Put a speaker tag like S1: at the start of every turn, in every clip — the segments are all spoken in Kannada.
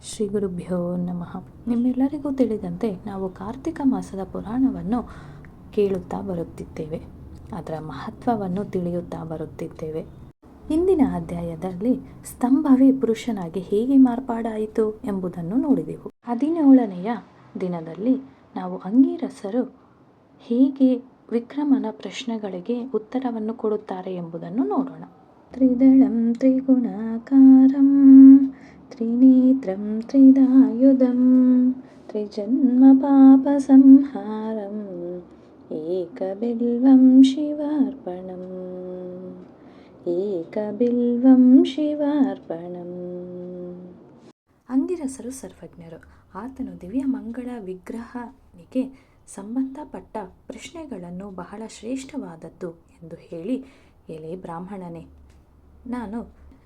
S1: ಶ್ರೀ ಗುರುಭ್ಯೋ ನಮಃ. ನಿಮ್ಮೆಲ್ಲರಿಗೂ ತಿಳಿದಂತೆ ನಾವು ಕಾರ್ತಿಕ ಮಾಸದ ಪುರಾಣವನ್ನು ಕೇಳುತ್ತಾ ಬರುತ್ತಿದ್ದೇವೆ. ಅದರ ಮಹತ್ವವನ್ನು ತಿಳಿಯುತ್ತಾ ಬರುತ್ತಿದ್ದೇವೆ. ಇಂದಿನ ಅಧ್ಯಾಯದಲ್ಲಿ ಸ್ತಂಭವೇ ಪುರುಷನಾಗಿ ಹೇಗೆ ಮಾರ್ಪಾಡಾಯಿತು ಎಂಬುದನ್ನು ನೋಡಿದೆವು. 17ನೆಯ ದಿನದಲ್ಲಿ ನಾವು ಅಂಗೀರಸರು ಹೇಗೆ ವಿಕ್ರಮನ ಪ್ರಶ್ನೆಗಳಿಗೆ ಉತ್ತರವನ್ನು ಕೊಡುತ್ತಾರೆ ಎಂಬುದನ್ನು ನೋಡೋಣ. ತ್ರಿದಳಂ ತ್ರಿಗುಣಾಕಾರಂ ತ್ರಿನೇತ್ರಂ ತ್ರಿದಾಯುಧಂ ತ್ರಿಜನ್ಮ ಪಾಪ ಸಂಹಾರಂ ಏಕಬಿಲ್ವಂ ಶಿವಾರ್ಪಣಂ ಏಕಬಿಲ್ವಂ ಶಿವಾರ್ಪಣಂ. ಅಂಗಿರಸರು ಸರ್ವಜ್ಞರು. ಆತನು ದಿವ್ಯ ಮಂಗಳ ವಿಗ್ರಹನಿಗೆ ಸಂಬಂಧಪಟ್ಟ ಪ್ರಶ್ನೆಗಳನ್ನು ಬಹಳ ಶ್ರೇಷ್ಠವಾದದ್ದು ಎಂದು ಹೇಳಿ, ಎಲೆ ಬ್ರಾಹ್ಮಣನೇ,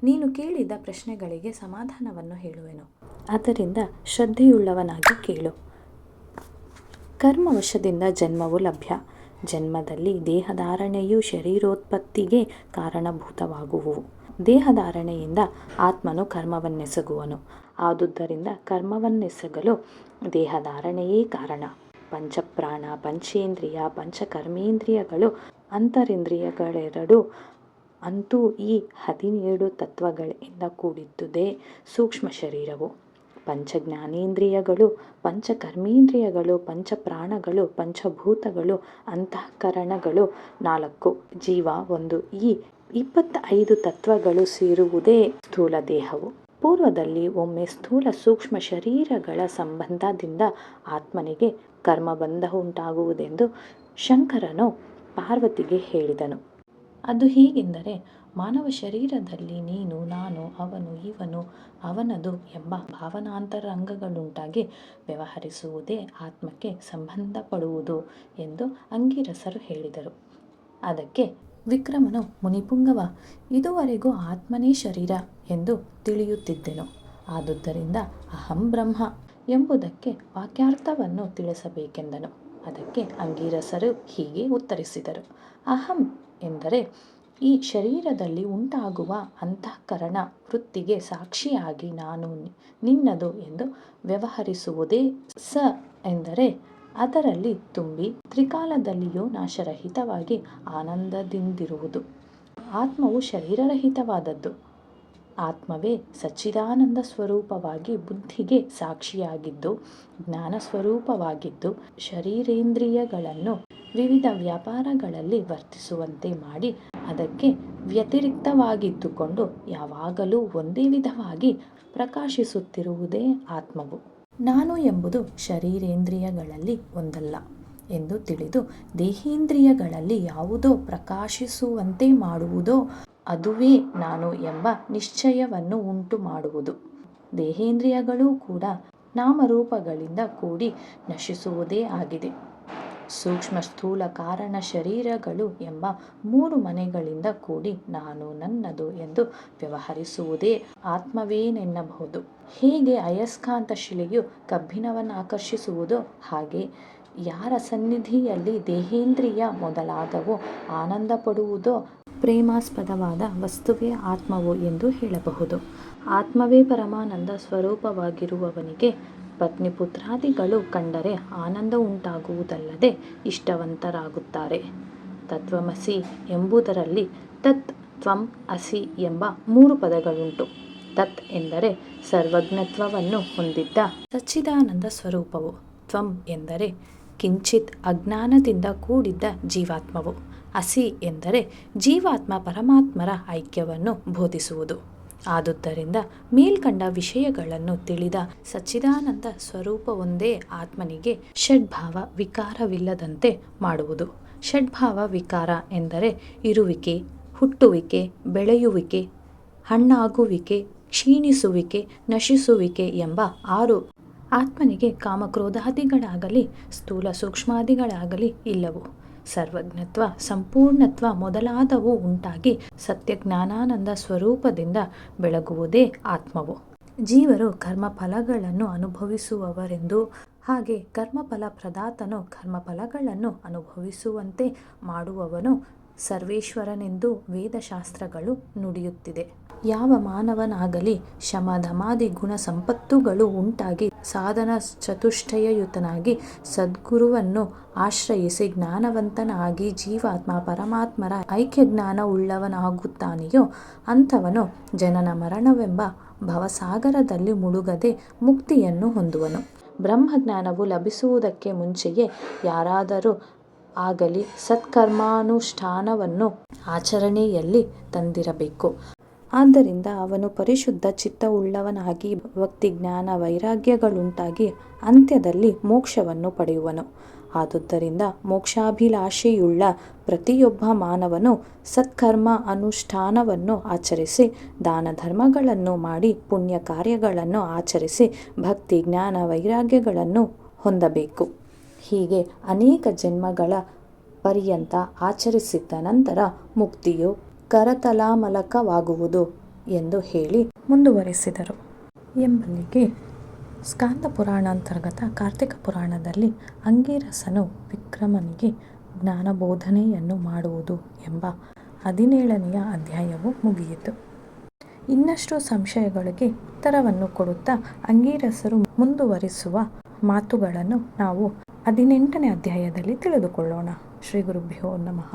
S1: ನೀನು ಕೇಳಿದ ಪ್ರಶ್ನೆಗಳಿಗೆ ಸಮಾಧಾನವನ್ನು ಹೇಳುವೆನು. ಆದ್ದರಿಂದ ಶ್ರದ್ಧೆಯುಳ್ಳವನಾಗಿ ಕೇಳು. ಕರ್ಮವಶದಿಂದ ಜನ್ಮವು ಲಭ್ಯ. ಜನ್ಮದಲ್ಲಿ ದೇಹಧಾರಣೆಯು ಶರೀರೋತ್ಪತ್ತಿಗೆ ಕಾರಣಭೂತವಾಗುವುವು. ದೇಹಧಾರಣೆಯಿಂದ ಆತ್ಮನು ಕರ್ಮವನ್ನೆಸಗುವನು. ಆದುದರಿಂದ ಕರ್ಮವನ್ನೆಸಗಲು ದೇಹಧಾರಣೆಯೇ ಕಾರಣ. ಪಂಚಪ್ರಾಣ, ಪಂಚೇಂದ್ರಿಯ, ಪಂಚಕರ್ಮೇಂದ್ರಿಯಗಳು, ಅಂತರಿಂದ್ರಿಯಗಳೆರಡು ಅಂತೂ ಈ 17 ತತ್ವಗಳಿಂದ ಕೂಡಿದ್ದುದೇ ಸೂಕ್ಷ್ಮ ಶರೀರವು. ಪಂಚಜ್ಞಾನೇಂದ್ರಿಯಗಳು, ಪಂಚಕರ್ಮೇಂದ್ರಿಯಗಳು, ಪಂಚಪ್ರಾಣಗಳು, ಪಂಚಭೂತಗಳು, ಅಂತಃಕರಣಗಳು 4, ಜೀವ 1, ಈ 25 ತತ್ವಗಳು ಸೇರುವುದೇ ಸ್ಥೂಲ ದೇಹವು. ಪೂರ್ವದಲ್ಲಿ ಒಮ್ಮೆ ಸ್ಥೂಲ ಸೂಕ್ಷ್ಮ ಶರೀರಗಳ ಸಂಬಂಧದಿಂದ ಆತ್ಮನಿಗೆ ಕರ್ಮಬಂಧ ಉಂಟಾಗುವುದೆಂದು ಶಂಕರನು ಪಾರ್ವತಿಗೆ ಹೇಳಿದನು. ಅದು ಹೀಗೆಂದರೆ, ಮಾನವ ಶರೀರದಲ್ಲಿ ನೀನು, ನಾನು, ಅವನು, ಇವನು, ಅವನದು ಎಂಬ ಭಾವನಾಂತರಂಗಗಳುಂಟಾಗಿ ವ್ಯವಹರಿಸುವುದೇ ಆತ್ಮಕ್ಕೆ ಸಂಬಂಧಪಡುವುದು ಎಂದು ಅಂಗಿರಸರು ಹೇಳಿದರು. ಅದಕ್ಕೆ ವಿಕ್ರಮನು, ಮುನಿಪುಂಗವ, ಇದುವರೆಗೂ ಆತ್ಮನೇ ಶರೀರ ಎಂದು ತಿಳಿಯುತ್ತಿದ್ದೆನು. ಆದುದರಿಂದ ಅಹಂ ಬ್ರಹ್ಮ ಎಂಬುದಕ್ಕೆ ವಾಕ್ಯಾರ್ಥವನ್ನು ತಿಳಿಸಬೇಕೆಂದನು. ಅದಕ್ಕೆ ಅಂಗಿರಸರು ಹೀಗೆ ಉತ್ತರಿಸಿದರು. ಅಹಂ ಎಂದರೆ ಈ ಶರೀರದಲ್ಲಿ ಉಂಟಾಗುವ ಅಂತಃಕರಣ ವೃತ್ತಿಗೆ ಸಾಕ್ಷಿಯಾಗಿ ನಾನು ನಿನ್ನದು ಎಂದು ವ್ಯವಹರಿಸುವುದೇ. ಸ ಎಂದರೆ ಅದರಲ್ಲಿ ತುಂಬಿ ತ್ರಿಕಾಲದಲ್ಲಿಯೂ ನಾಶರಹಿತವಾಗಿ ಆನಂದದಿಂದಿರುವುದು. ಆತ್ಮವು ಶರೀರರಹಿತವಾದದ್ದು. ಆತ್ಮವೇ ಸಚ್ಚಿದಾನಂದ ಸ್ವರೂಪವಾಗಿ ಬುದ್ಧಿಗೆ ಸಾಕ್ಷಿಯಾಗಿದ್ದು, ಜ್ಞಾನ ಸ್ವರೂಪವಾಗಿದ್ದು, ಶರೀರೇಂದ್ರಿಯಗಳನ್ನು ವಿವಿಧ ವ್ಯಾಪಾರಗಳಲ್ಲಿ ವರ್ತಿಸುವಂತೆ ಮಾಡಿ ಅದಕ್ಕೆ ವ್ಯತಿರಿಕ್ತವಾಗಿದ್ದುಕೊಂಡು ಯಾವಾಗಲೂ ಒಂದೇ ವಿಧವಾಗಿ ಪ್ರಕಾಶಿಸುತ್ತಿರುವುದೇ ಆತ್ಮವು. ನಾನು ಎಂಬುದು ಶರೀರೇಂದ್ರಿಯಗಳಲ್ಲಿ ಒಂದಲ್ಲ ಎಂದು ತಿಳಿದು ದೇಹೇಂದ್ರಿಯಗಳಲ್ಲಿ ಯಾವುದೋ ಪ್ರಕಾಶಿಸುವಂತೆ ಮಾಡುವುದೋ ಅದುವೇ ನಾನು ಎಂಬ ನಿಶ್ಚಯವನ್ನು ಉಂಟು ಮಾಡುವುದು. ದೇಹೇಂದ್ರಿಯಗಳೂ ಕೂಡ ನಾಮರೂಪಗಳಿಂದ ಕೂಡಿ ನಶಿಸುವುದೇ ಆಗಿದೆ. ಸೂಕ್ಷ್ಮ ಸ್ಥೂಲ ಕಾರಣ ಶರೀರಗಳು ಎಂಬ 3 ಮನೆಗಳಿಂದ ಕೂಡಿ ನಾನು, ನನ್ನದು ಎಂದು ವ್ಯವಹರಿಸುವುದೇ ಆತ್ಮವೇನೆನ್ನಬಹುದು. ಹೇಗೆ ಅಯಸ್ಕಾಂತ ಶಿಲೆಯು ಕಬ್ಬಿಣವನ್ನು ಆಕರ್ಷಿಸುವುದೋ ಹಾಗೆ ಯಾರ ಸನ್ನಿಧಿಯಲ್ಲಿ ದೇಹೇಂದ್ರಿಯ ಮೊದಲಾದವು ಆನಂದ ಪಡುವುದೋ ಪ್ರೇಮಾಸ್ಪದವಾದ ವಸ್ತುವೇ ಆತ್ಮವು ಎಂದು ಹೇಳಬಹುದು. ಆತ್ಮವೇ ಪರಮಾನಂದ ಸ್ವರೂಪವಾಗಿರುವವನಿಗೆ ಪತ್ನಿ ಪುತ್ರಾದಿಗಳು ಕಂಡರೆ ಆನಂದ ಉಂಟಾಗುವುದಲ್ಲದೆ ಇಷ್ಟವಂತರಾಗುತ್ತಾರೆ. ತತ್ವಮಸಿ ಎಂಬುದರಲ್ಲಿ ತತ್, ತ್ವಂ, ಅಸಿ ಎಂಬ 3 ಪದಗಳುಂಟು. ತತ್ ಎಂದರೆ ಸರ್ವಜ್ಞತ್ವವನ್ನು ಹೊಂದಿದ್ದ ಸಚ್ಚಿದಾನಂದ ಸ್ವರೂಪವು. ತ್ವಂ ಎಂದರೆ ಕಿಂಚಿತ್ ಅಜ್ಞಾನದಿಂದ ಕೂಡಿದ್ದ ಜೀವಾತ್ಮವು. ಅಸಿ ಎಂದರೆ ಜೀವಾತ್ಮ ಪರಮಾತ್ಮರ ಐಕ್ಯವನ್ನು ಬೋಧಿಸುವುದು. ಆದುದರಿಂದ ಮೇಲ್ಕಂಡ ವಿಷಯಗಳನ್ನು ತಿಳಿದ ಸಚ್ಚಿದಾನಂದ ಸ್ವರೂಪವೊಂದೇ ಆತ್ಮನಿಗೆ ಷಡ್ಭಾವ ವಿಕಾರವಿಲ್ಲದಂತೆ ಮಾಡುವುದು. ಷಡ್ಭಾವ ವಿಕಾರ ಎಂದರೆ ಇರುವಿಕೆ, ಹುಟ್ಟುವಿಕೆ, ಬೆಳೆಯುವಿಕೆ, ಹಣ್ಣಾಗುವಿಕೆ, ಕ್ಷೀಣಿಸುವಿಕೆ, ನಶಿಸುವಿಕೆ ಎಂಬ 6. ಆತ್ಮನಿಗೆ ಕಾಮಕ್ರೋಧಾದಿಗಳಾಗಲಿ ಸ್ಥೂಲ ಸೂಕ್ಷ್ಮಾದಿಗಳಾಗಲಿ ಇಲ್ಲವು. ಸರ್ವಜ್ಞತ್ವ, ಸಂಪೂರ್ಣತ್ವ ಮೊದಲಾದವು ಉಂಟಾಗಿ ಸತ್ಯಜ್ಞಾನಾನಂದ ಸ್ವರೂಪದಿಂದ ಬೆಳಗುವುದೇ ಆತ್ಮವು. ಜೀವರು ಕರ್ಮಫಲಗಳನ್ನು ಅನುಭವಿಸುವವರೆಂದು, ಹಾಗೆ ಕರ್ಮಫಲ ಪ್ರದಾತನು ಕರ್ಮಫಲಗಳನ್ನು ಅನುಭವಿಸುವಂತೆ ಮಾಡುವವನು ಸರ್ವೇಶ್ವರನೆಂದು ವೇದಶಾಸ್ತ್ರಗಳು ನುಡಿಯುತ್ತಿದೆ. ಯಾವ ಮಾನವನಾಗಲಿ ಶಮ ಧಮಾದಿ ಗುಣ ಸಂಪತ್ತುಗಳು ಉಂಟಾಗಿ ಸಾಧನ ಚತುಷ್ಟಯಯುತನಾಗಿ ಸದ್ಗುರುವನ್ನು ಆಶ್ರಯಿಸಿ ಜ್ಞಾನವಂತನಾಗಿ ಜೀವಾತ್ಮ ಪರಮಾತ್ಮರ ಐಕ್ಯ ಜ್ಞಾನ ಉಳ್ಳವನಾಗುತ್ತಾನೆಯೋ ಅಂಥವನು ಜನನ ಮರಣವೆಂಬ ಭವಸಾಗರದಲ್ಲಿ ಮುಳುಗದೆ ಮುಕ್ತಿಯನ್ನು ಹೊಂದುವನು. ಬ್ರಹ್ಮಜ್ಞಾನವು ಲಭಿಸುವುದಕ್ಕೆ ಮುಂಚೆಯೇ ಯಾರಾದರೂ ಆಗಲಿ ಸತ್ಕರ್ಮಾನುಷ್ಠಾನವನ್ನು ಆಚರಣೆಯಲ್ಲಿ ತಂದಿರಬೇಕು. ಆದ್ದರಿಂದ ಅವನು ಪರಿಶುದ್ಧ ಚಿತ್ತವುಳ್ಳವನಾಗಿ ಭಕ್ತಿ ಜ್ಞಾನ ವೈರಾಗ್ಯಗಳುಂಟಾಗಿ ಅಂತ್ಯದಲ್ಲಿ ಮೋಕ್ಷವನ್ನು ಪಡೆಯುವನು. ಆದುದರಿಂದ ಮೋಕ್ಷಾಭಿಲಾಷೆಯುಳ್ಳ ಪ್ರತಿಯೊಬ್ಬ ಮಾನವನು ಸತ್ಕರ್ಮ ಅನುಷ್ಠಾನವನ್ನು ಆಚರಿಸಿ ದಾನ ಧರ್ಮಗಳನ್ನು ಮಾಡಿ ಪುಣ್ಯ ಕಾರ್ಯಗಳನ್ನು ಆಚರಿಸಿ ಭಕ್ತಿ ಜ್ಞಾನ ವೈರಾಗ್ಯಗಳನ್ನು ಹೊಂದಬೇಕು. ಹೀಗೆ ಅನೇಕ ಜನ್ಮಗಳ ಪರ್ಯಂತ ಆಚರಿಸಿದ ನಂತರ ಮುಕ್ತಿಯು ಕರತಲಾಮಲಕವಾಗುವುದು ಎಂದು ಹೇಳಿ ಮುಂದುವರೆಸಿದರು. ಎಂಬಲ್ಲಿಗೆ ಸ್ಕಾಂದ ಪುರಾಣಾಂತರ್ಗತ ಕಾರ್ತಿಕ ಪುರಾಣದಲ್ಲಿ ಅಂಗೀರಸನು ವಿಕ್ರಮನಿಗೆ ಜ್ಞಾನಬೋಧನೆಯನ್ನು ಮಾಡುವುದು ಎಂಬ 17ನೆಯ ಅಧ್ಯಾಯವು ಮುಗಿಯಿತು. ಇನ್ನಷ್ಟು ಸಂಶಯಗಳಿಗೆ ಉತ್ತರವನ್ನು ಕೊಡುತ್ತಾ ಅಂಗೀರಸರು ಮುಂದುವರಿಸುವ ಮಾತುಗಳನ್ನು ನಾವು 18ನೇ ಅಧ್ಯಾಯದಲ್ಲಿ ತಿಳಿದುಕೊಳ್ಳೋಣ. ಶ್ರೀ ಗುರುಭ್ಯೋ ನಮಃ.